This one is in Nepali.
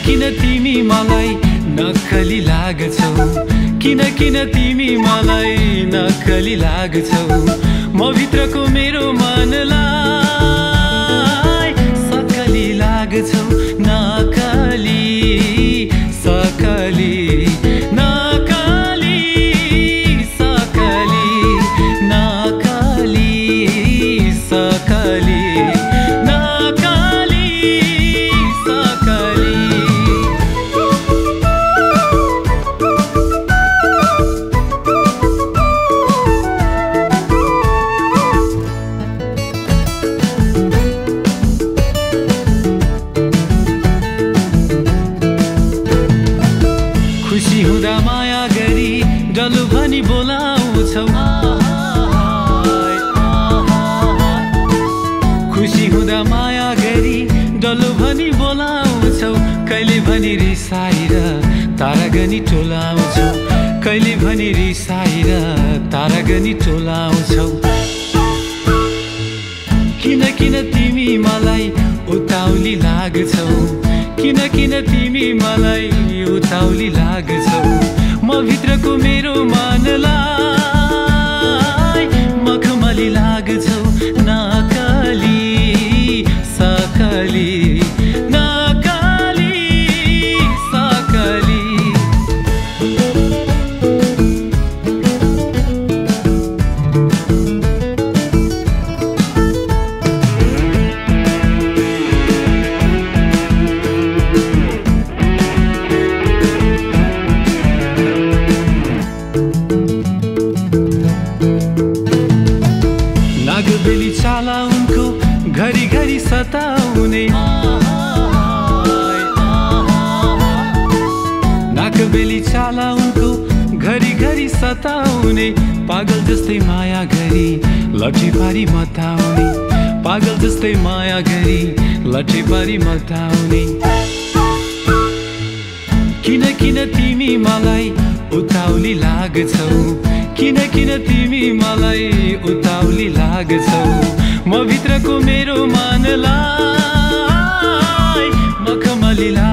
किन तिमी मलाई नक्कली लाग्छौ, किन तिमी मलाई नक्कली लाग्छौ, म भित्रको मेरो मनलाई सक्कली लाग्छौ, नक्कली सक्कली नक्कली सक्कली नक्कली सक्कली खुसी हुँदा माया गरी डल्लो भनी बोलाउँछौ, खुसी हुँदा माया गरी डल्लो भनी बोलाउँछौ, कहिले भनी रिसाएर तारा गनी टोलाउँछौ, कहिले भनी रिसाएर तारा गनी टोलाउँछौ। किन तिमी मलाई उताउली लाग्छौ, किन तिमी मलाई उताउली लाग्छौ, म भित्रको मेरो मनलाई मखमली लाग्छौ, नक्कली सक्कली नक्कली सक्कली। नागबेली चाला उनको घरी घरी सताउने, नागबेली चाला उनको घरी घरी सताउने, पागल जस्तै माया गरी लठी पारी मताउने, पागल जस्तै माया गरी लठी पारी मताउने। किन तिमी मलाई उताउली लाग्छौ, किन तिमी मलाई उताउली लाग्छौ, म भित्रको मेरो मनलाई मखमली लाग्छौ।